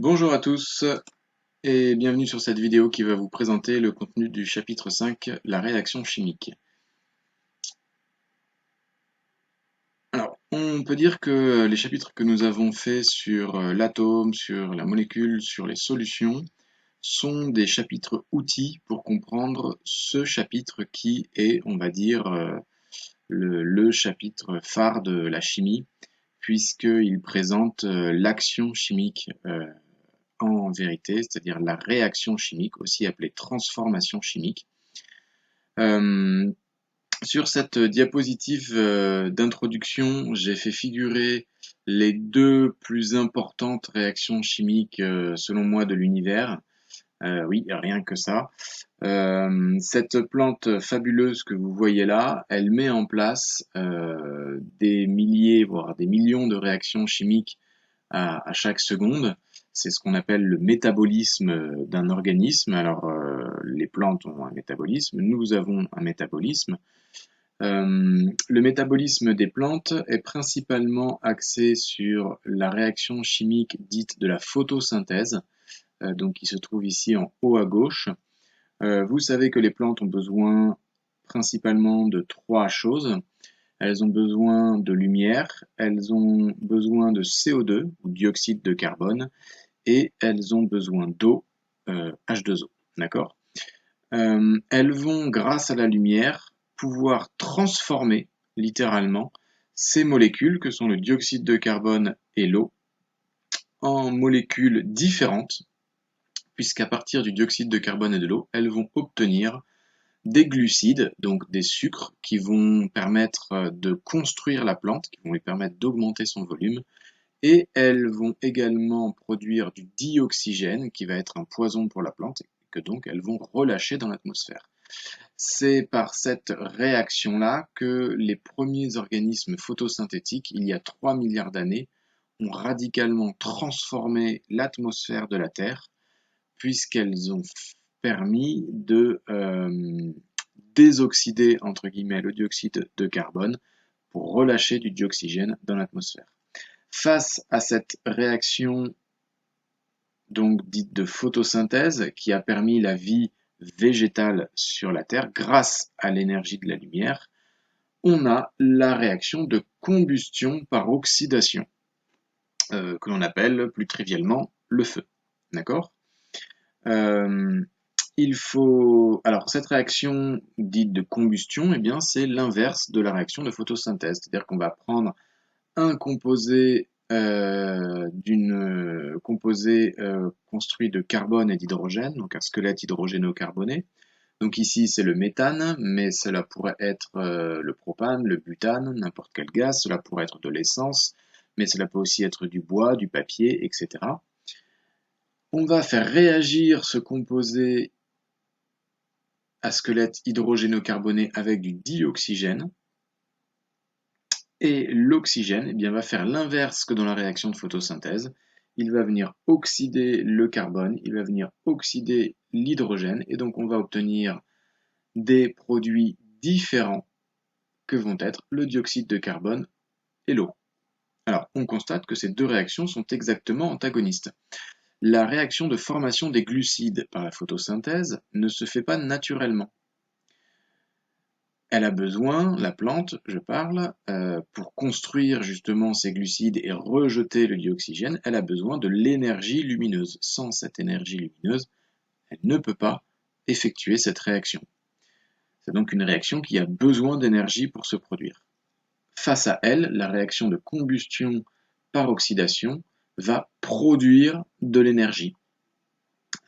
Bonjour à tous et bienvenue sur cette vidéo qui va vous présenter le contenu du chapitre 5, la réaction chimique. Alors, on peut dire que les chapitres que nous avons faits sur l'atome, sur la molécule, sur les solutions, sont des chapitres outils pour comprendre ce chapitre qui est, on va dire, le chapitre phare de la chimie, puisqu'il présente l'action chimique en vérité, c'est-à-dire la réaction chimique, aussi appelée transformation chimique. Euh, sur cette diapositive d'introduction, j'ai fait figurer les deux plus importantes réactions chimiques, selon moi, de l'univers. Oui, rien que ça. Cette plante fabuleuse que vous voyez là, elle met en place des milliers, voire des millions de réactions chimiques à chaque seconde. C'est ce qu'on appelle le métabolisme d'un organisme. Alors, les plantes ont un métabolisme, nous avons un métabolisme. Le métabolisme des plantes est principalement axé sur la réaction chimique dite de la photosynthèse, donc qui se trouve ici en haut à gauche. Vous savez que les plantes ont besoin principalement de trois choses. Elles ont besoin de lumière, elles ont besoin de CO2 ou dioxyde de carbone et elles ont besoin d'eau, H2O. D'accord? Elles vont, grâce à la lumière, pouvoir transformer littéralement ces molécules que sont le dioxyde de carbone et l'eau en molécules différentes, puisqu'à partir du dioxyde de carbone et de l'eau, elles vont obtenir des glucides, donc des sucres qui vont permettre de construire la plante, qui vont lui permettre d'augmenter son volume, et elles vont également produire du dioxygène qui va être un poison pour la plante, et que donc elles vont relâcher dans l'atmosphère. C'est par cette réaction-là que les premiers organismes photosynthétiques, il y a 3 milliards d'années, ont radicalement transformé l'atmosphère de la Terre, puisqu'elles ont permis de désoxyder entre guillemets le dioxyde de carbone pour relâcher du dioxygène dans l'atmosphère. Face à cette réaction donc dite de photosynthèse qui a permis la vie végétale sur la Terre grâce à l'énergie de la lumière, on a la réaction de combustion par oxydation, que l'on appelle plus trivialement le feu. D'accord? euh, Alors, cette réaction dite de combustion, eh bien, c'est l'inverse de la réaction de photosynthèse. C'est-à-dire qu'on va prendre un composé construit de carbone et d'hydrogène, donc un squelette hydrogéno-carboné. Donc ici c'est le méthane, mais cela pourrait être le propane, le butane, n'importe quel gaz, cela pourrait être de l'essence, mais cela peut aussi être du bois, du papier, etc. On va faire réagir ce composé à squelette hydrogéno-carboné avec du dioxygène, et l'oxygène, eh bien, va faire l'inverse que dans la réaction de photosynthèse. Il va venir oxyder le carbone, il va venir oxyder l'hydrogène, et donc on va obtenir des produits différents que vont être le dioxyde de carbone et l'eau. Alors, on constate que ces deux réactions sont exactement antagonistes. La réaction de formation des glucides par la photosynthèse ne se fait pas naturellement. Elle a besoin, la plante, je parle, pour construire justement ces glucides et rejeter le dioxygène, elle a besoin de l'énergie lumineuse. Sans cette énergie lumineuse, elle ne peut pas effectuer cette réaction. C'est donc une réaction qui a besoin d'énergie pour se produire. Face à elle, la réaction de combustion par oxydation va produire de l'énergie.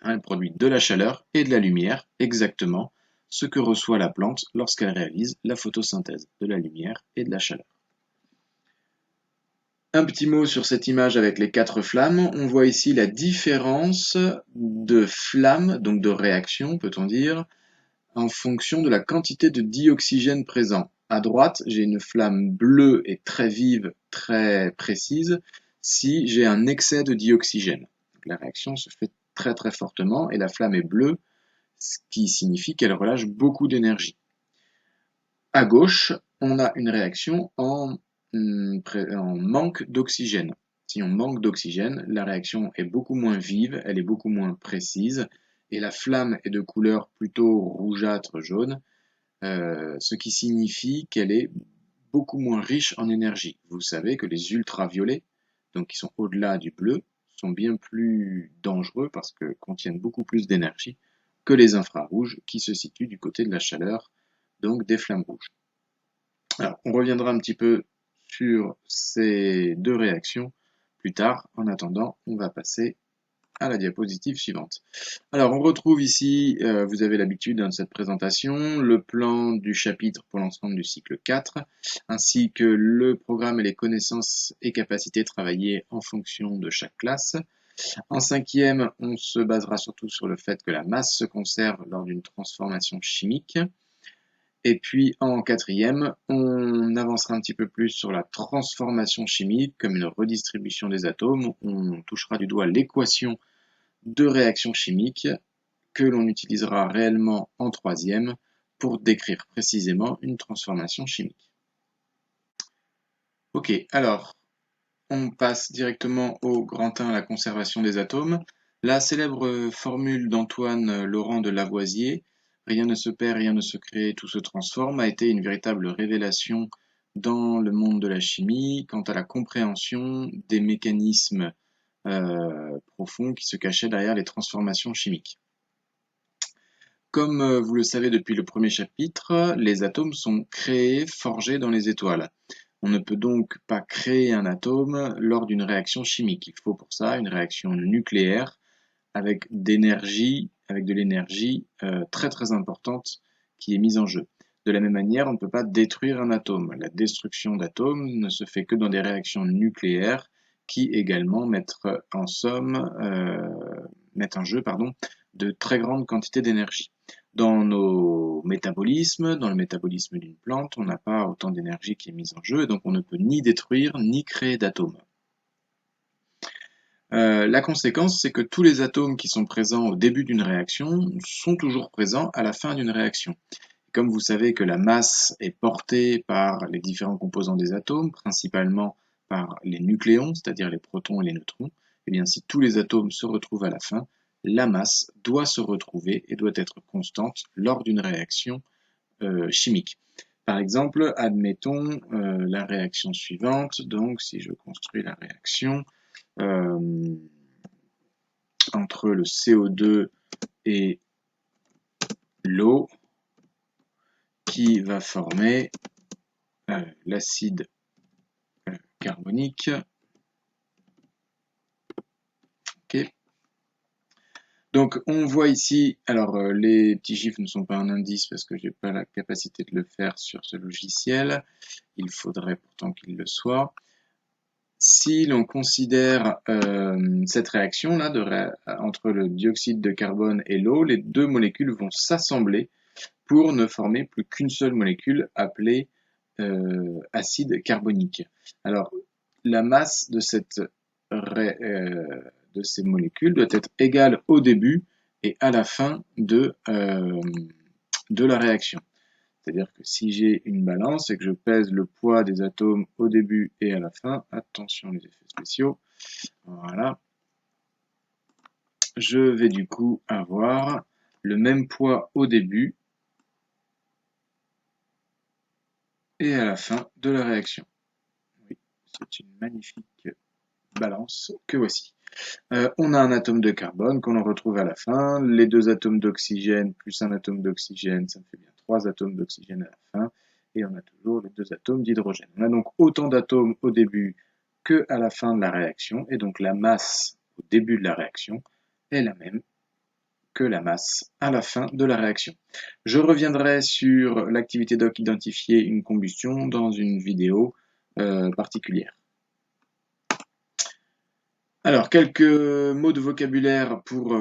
Elle produit de la chaleur et de la lumière, exactement ce que reçoit la plante lorsqu'elle réalise la photosynthèse, de la lumière et de la chaleur. Un petit mot sur cette image avec les 4 flammes. On voit ici la différence de flammes, donc de réaction, peut-on dire, en fonction de la quantité de dioxygène présent. À droite, j'ai une flamme bleue et très vive, très précise, si j'ai un excès de dioxygène. Donc la réaction se fait très très fortement et la flamme est bleue, ce qui signifie qu'elle relâche beaucoup d'énergie. À gauche, on a une réaction en manque d'oxygène. Si on manque d'oxygène, la réaction est beaucoup moins vive, elle est beaucoup moins précise, et la flamme est de couleur plutôt rougeâtre jaune, ce qui signifie qu'elle est beaucoup moins riche en énergie. Vous savez que les ultraviolets, donc qui sont au-delà du bleu, sont bien plus dangereux parce que contiennent beaucoup plus d'énergie que les infrarouges qui se situent du côté de la chaleur, donc des flammes rouges. Alors, on reviendra un petit peu sur ces deux réactions plus tard. En attendant, on va passer à la diapositive suivante. Alors, on retrouve ici, vous avez l'habitude de cette présentation, le plan du chapitre pour l'ensemble du cycle 4, ainsi que le programme et les connaissances et capacités travaillées en fonction de chaque classe. En cinquième, on se basera surtout sur le fait que la masse se conserve lors d'une transformation chimique. Et puis en quatrième, on avancera un petit peu plus sur la transformation chimique comme une redistribution des atomes. On touchera du doigt l'équation de réaction chimique que l'on utilisera réellement en troisième pour décrire précisément une transformation chimique. Ok, alors on passe directement au grand 1, la conservation des atomes. La célèbre formule d'Antoine Laurent de Lavoisier, rien ne se perd, rien ne se crée, tout se transforme, a été une véritable révélation dans le monde de la chimie quant à la compréhension des mécanismes profonds qui se cachaient derrière les transformations chimiques. Comme vous le savez depuis le premier chapitre, les atomes sont créés, forgés dans les étoiles. On ne peut donc pas créer un atome lors d'une réaction chimique. Il faut pour ça une réaction nucléaire avec de l'énergie très très importante qui est mise en jeu. De la même manière, on ne peut pas détruire un atome. La destruction d'atomes ne se fait que dans des réactions nucléaires qui également mettent en jeu de très grandes quantités d'énergie. Dans le métabolisme d'une plante, on n'a pas autant d'énergie qui est mise en jeu, et donc on ne peut ni détruire ni créer d'atomes. La conséquence, c'est que tous les atomes qui sont présents au début d'une réaction sont toujours présents à la fin d'une réaction. Comme vous savez que la masse est portée par les différents composants des atomes, principalement par les nucléons, c'est-à-dire les protons et les neutrons, et bien si tous les atomes se retrouvent à la fin, la masse doit se retrouver et doit être constante lors d'une réaction chimique. Par exemple, admettons la réaction suivante, donc si je construis la réaction entre le CO2 et l'eau qui va former l'acide carbonique. Okay. Donc on voit ici, alors les petits chiffres ne sont pas un indice parce que je n'ai pas la capacité de le faire sur ce logiciel, il faudrait pourtant qu'il le soit. Si l'on considère cette réaction-là entre le dioxyde de carbone et l'eau, les deux molécules vont s'assembler pour ne former plus qu'une seule molécule appelée acide carbonique. Alors la masse de ces molécules doit être égale au début et à la fin de la réaction. C'est-à-dire que si j'ai une balance et que je pèse le poids des atomes au début et à la fin, attention les effets spéciaux, voilà, je vais du coup avoir le même poids au début et à la fin de la réaction. Oui, c'est une magnifique balance que voici. On a un atome de carbone qu'on retrouve à la fin, les deux atomes d'oxygène plus un atome d'oxygène, ça me fait bien 3 atomes d'oxygène à la fin, et on a toujours les 2 atomes d'hydrogène. On a donc autant d'atomes au début que à la fin de la réaction, et donc la masse au début de la réaction est la même que la masse à la fin de la réaction. Je reviendrai sur l'activité d'identifier une combustion dans une vidéo particulière. Alors, quelques mots de vocabulaire pour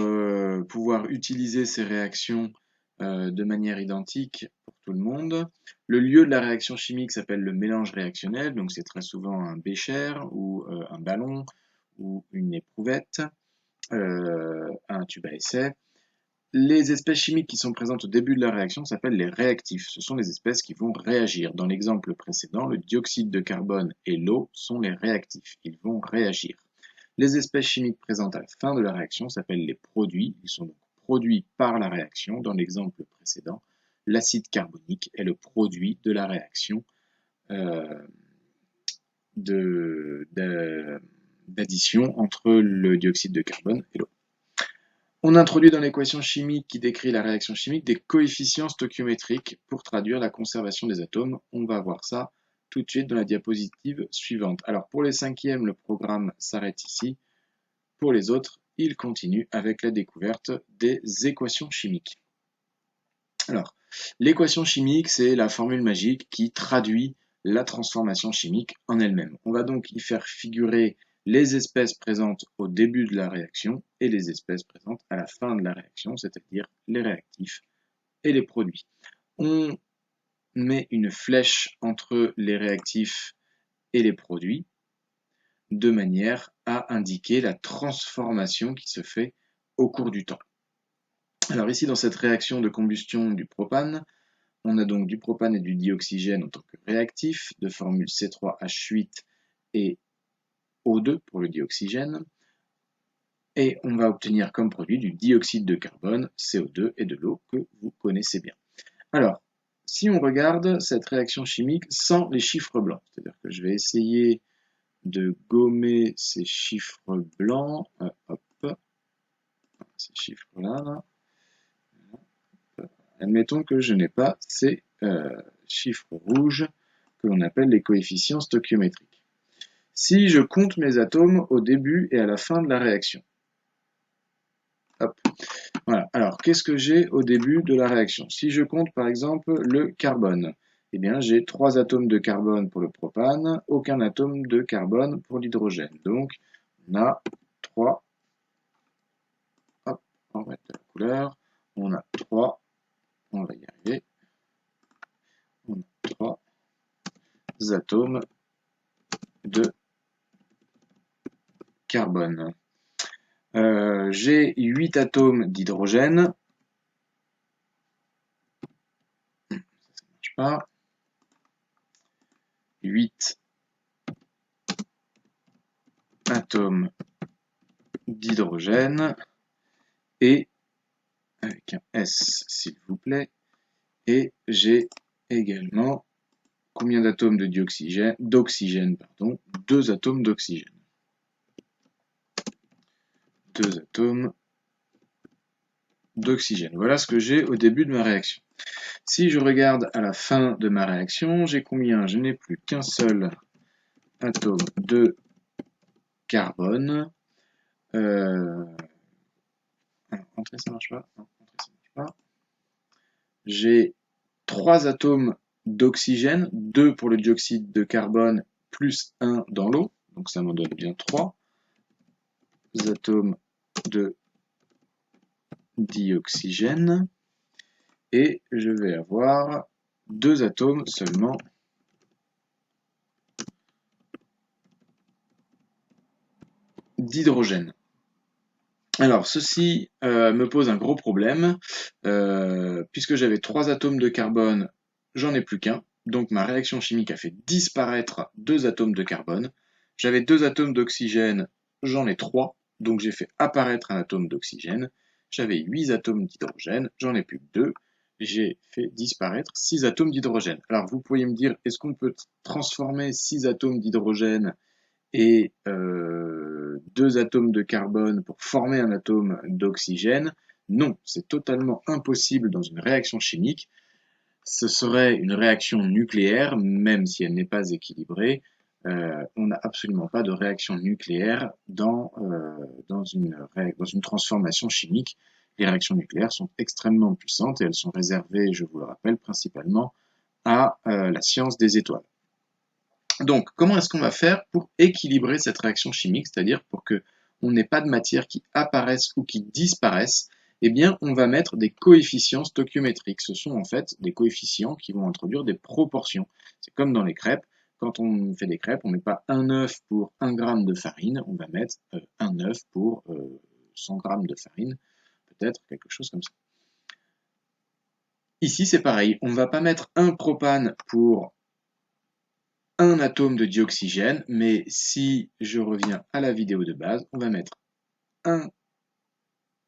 pouvoir utiliser ces réactions de manière identique pour tout le monde. Le lieu de la réaction chimique s'appelle le mélange réactionnel, donc c'est très souvent un bécher ou un ballon ou une éprouvette, un tube à essai. Les espèces chimiques qui sont présentes au début de la réaction s'appellent les réactifs. Ce sont les espèces qui vont réagir. Dans l'exemple précédent, le dioxyde de carbone et l'eau sont les réactifs. Ils vont réagir. Les espèces chimiques présentes à la fin de la réaction s'appellent les produits. Ils sont donc produits par la réaction. Dans l'exemple précédent, l'acide carbonique est le produit de la réaction d'addition entre le dioxyde de carbone et l'eau. On introduit dans l'équation chimique qui décrit la réaction chimique des coefficients stoichiométriques pour traduire la conservation des atomes. On va voir ça tout de suite dans la diapositive suivante. Alors pour les cinquièmes, le programme s'arrête ici. Pour les autres, il continue avec la découverte des équations chimiques. Alors, l'équation chimique, c'est la formule magique qui traduit la transformation chimique en elle-même. On va donc y faire figurer les espèces présentes au début de la réaction et les espèces présentes à la fin de la réaction, c'est-à-dire les réactifs et les produits. On met une flèche entre les réactifs et les produits de manière à indiquer la transformation qui se fait au cours du temps. Alors ici, dans cette réaction de combustion du propane, on a donc du propane et du dioxygène en tant que réactifs, de formule C3H8 et O2 pour le dioxygène. Et on va obtenir comme produit du dioxyde de carbone, CO2 et de l'eau que vous connaissez bien. Alors, si on regarde cette réaction chimique sans les chiffres blancs, c'est-à-dire que je vais essayer de gommer ces chiffres blancs, ces chiffres-là, admettons que je n'ai pas ces chiffres rouges que l'on appelle les coefficients stoichiométriques. Si je compte mes atomes au début et à la fin de la réaction, hop, voilà. Alors, qu'est-ce que j'ai au début de la réaction? Si je compte par exemple le carbone, eh bien j'ai 3 atomes de carbone pour le propane, aucun atome de carbone pour l'hydrogène. Donc, on a 3, hop, on va mettre de la couleur, on a 3, on va y arriver, on a 3 atomes de carbone. J'ai 8 atomes d'hydrogène. Ça ne marche pas. 8 atomes d'hydrogène. Et, avec un S s'il vous plaît, et j'ai également combien d'atomes d'oxygène, pardon, 2 atomes d'oxygène. 2 atomes d'oxygène. Voilà ce que j'ai au début de ma réaction. Si je regarde à la fin de ma réaction, j'ai combien? Je n'ai plus qu'un seul atome de carbone. Entrée, ça marche pas. Non, entrée, ça marche pas. J'ai 3 atomes d'oxygène, 2 pour le dioxyde de carbone, plus 1 dans l'eau. Donc ça m'en donne bien 3 atomes de dioxygène. Et je vais avoir 2 atomes seulement d'hydrogène. Alors, ceci me pose un gros problème, puisque j'avais 3 atomes de carbone, j'en ai plus qu'un, donc ma réaction chimique a fait disparaître 2 atomes de carbone. J'avais 2 atomes d'oxygène, j'en ai 3, donc j'ai fait apparaître un atome d'oxygène. J'avais 8 atomes d'hydrogène, j'en ai plus que 2, j'ai fait disparaître 6 atomes d'hydrogène. Alors vous pourriez me dire, est-ce qu'on peut transformer 6 atomes d'hydrogène et 2 atomes de carbone pour former un atome d'oxygène? Non, c'est totalement impossible dans une réaction chimique. Ce serait une réaction nucléaire, même si elle n'est pas équilibrée. On n'a absolument pas de réaction nucléaire dans une transformation chimique. Les réactions nucléaires sont extrêmement puissantes et elles sont réservées, je vous le rappelle, principalement à la science des étoiles. Donc, comment est-ce qu'on va faire pour équilibrer cette réaction chimique, c'est-à-dire pour que on n'ait pas de matière qui apparaisse ou qui disparaisse? Eh bien, on va mettre des coefficients stoichiométriques. Ce sont en fait des coefficients qui vont introduire des proportions. C'est comme dans les crêpes. Quand on fait des crêpes, on ne met pas un œuf pour 1 gramme de farine, on va mettre un œuf pour 100 grammes de farine, peut-être quelque chose comme ça. Ici, c'est pareil. On ne va pas mettre un propane pour un atome de dioxygène, mais si je reviens à la vidéo de base, on va mettre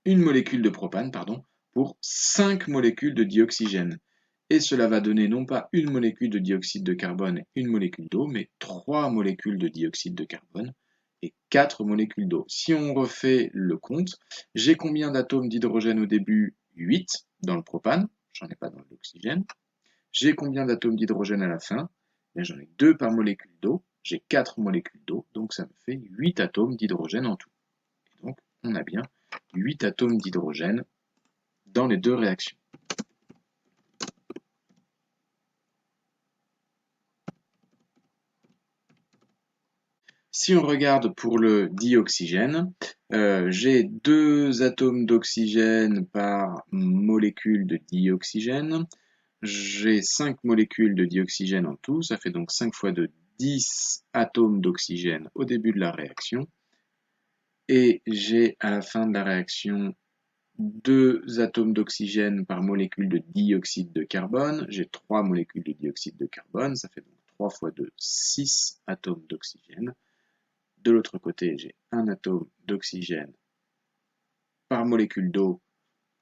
une molécule de propane, pardon, pour 5 molécules de dioxygène. Et cela va donner non pas une molécule de dioxyde de carbone et une molécule d'eau, mais 3 molécules de dioxyde de carbone et 4 molécules d'eau. Si on refait le compte, j'ai combien d'atomes d'hydrogène au début? 8 dans le propane, j'en ai pas dans l'oxygène. J'ai combien d'atomes d'hydrogène à la fin? J'en ai 2 par molécule d'eau, j'ai 4 molécules d'eau, donc ça me fait 8 atomes d'hydrogène en tout. Et donc on a bien 8 atomes d'hydrogène dans les deux réactions. Si on regarde pour le dioxygène, j'ai 2 atomes d'oxygène par molécule de dioxygène. J'ai 5 molécules de dioxygène en tout, ça fait donc 5 fois 2, 10 atomes d'oxygène au début de la réaction. Et j'ai à la fin de la réaction 2 atomes d'oxygène par molécule de dioxyde de carbone. J'ai 3 molécules de dioxyde de carbone, ça fait donc 3 fois 2, 6 atomes d'oxygène. De l'autre côté, j'ai un atome d'oxygène par molécule d'eau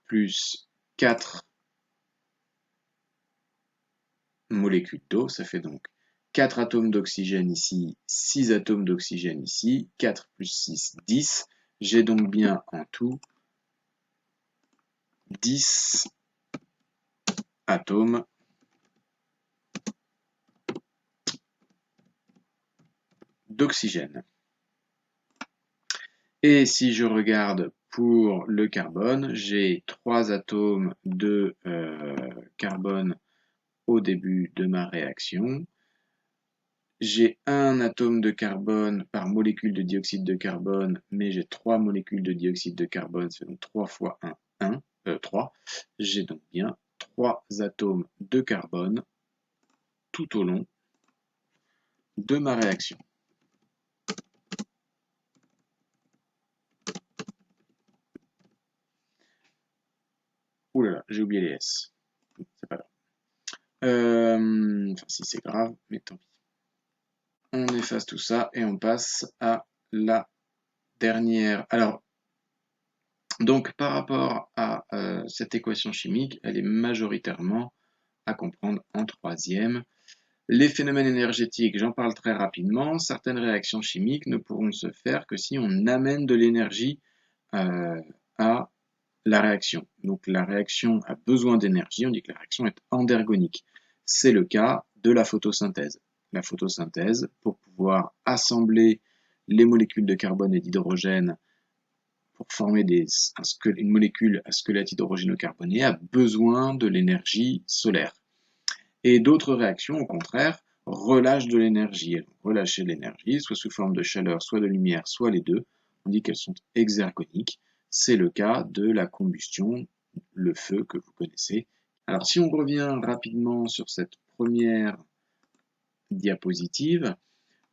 plus 4 molécules d'eau. Ça fait donc 4 atomes d'oxygène ici, 6 atomes d'oxygène ici, 4 plus 6, 10. J'ai donc bien en tout 10 atomes d'oxygène. Et si je regarde pour le carbone, j'ai 3 atomes de carbone au début de ma réaction. J'ai un atome de carbone par molécule de dioxyde de carbone, mais j'ai 3 molécules de dioxyde de carbone, c'est donc 3 fois 1, 3. J'ai donc bien 3 atomes de carbone tout au long de ma réaction. Ouh là là, j'ai oublié les S. C'est pas grave. Enfin, si c'est grave, mais tant pis. On efface tout ça et on passe à la dernière. Alors, donc par rapport à cette équation chimique, elle est majoritairement à comprendre en troisième. Les phénomènes énergétiques, j'en parle très rapidement. Certaines réactions chimiques ne pourront se faire que si on amène de l'énergie à la réaction. Donc la réaction a besoin d'énergie, on dit que la réaction est endergonique. C'est le cas de la photosynthèse. La photosynthèse, pour pouvoir assembler les molécules de carbone et d'hydrogène pour former une molécule à squelette hydrogénocarboné, a besoin de l'énergie solaire. Et d'autres réactions, au contraire, relâchent de l'énergie. Elles vont relâcher l'énergie, soit sous forme de chaleur, soit de lumière, soit les deux. On dit qu'elles sont exergoniques. C'est le cas de la combustion, le feu que vous connaissez. Alors si on revient rapidement sur cette première diapositive,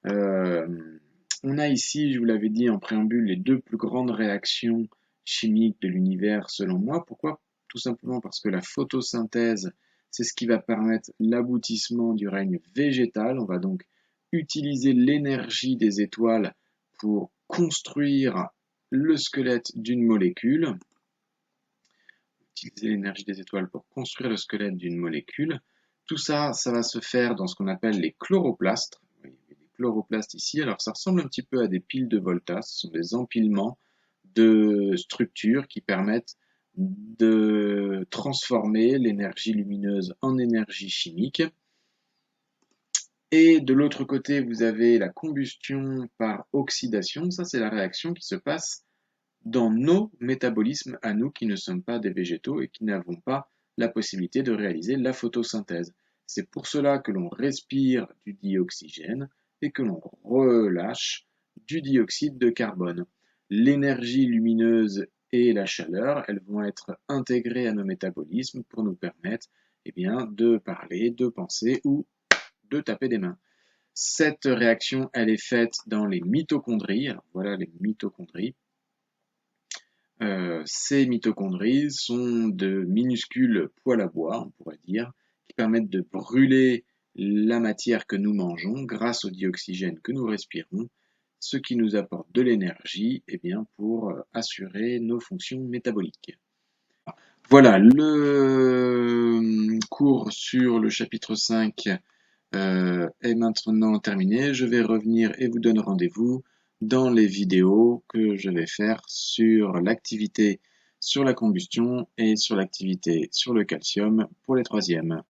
on a ici, je vous l'avais dit en préambule, les deux plus grandes réactions chimiques de l'univers selon moi. Pourquoi? Tout simplement parce que la photosynthèse, c'est ce qui va permettre l'aboutissement du règne végétal. On va donc utiliser l'énergie des étoiles pour construire le squelette d'une molécule. Utiliser l'énergie des étoiles pour construire le squelette d'une molécule. Tout ça, ça va se faire dans ce qu'on appelle les chloroplastes. Vous voyez les chloroplastes ici. Alors ça ressemble un petit peu à des piles de Volta. Ce sont des empilements de structures qui permettent de transformer l'énergie lumineuse en énergie chimique. Et de l'autre côté, vous avez la combustion par oxydation. Ça, c'est la réaction qui se passe dans nos métabolismes à nous qui ne sommes pas des végétaux et qui n'avons pas la possibilité de réaliser la photosynthèse. C'est pour cela que l'on respire du dioxygène et que l'on relâche du dioxyde de carbone. L'énergie lumineuse et la chaleur, elles vont être intégrées à nos métabolismes pour nous permettre de parler, de penser ou de taper des mains. Cette réaction, elle est faite dans les mitochondries. Alors voilà les mitochondries. Ces mitochondries sont de minuscules poêles à bois, on pourrait dire, qui permettent de brûler la matière que nous mangeons grâce au dioxygène que nous respirons, ce qui nous apporte de l'énergie pour assurer nos fonctions métaboliques. Voilà, le cours sur le chapitre 5 est maintenant terminé. Je vais revenir et vous donne rendez-vous dans les vidéos que je vais faire sur l'activité sur la combustion et sur l'activité sur le calcium pour les troisièmes.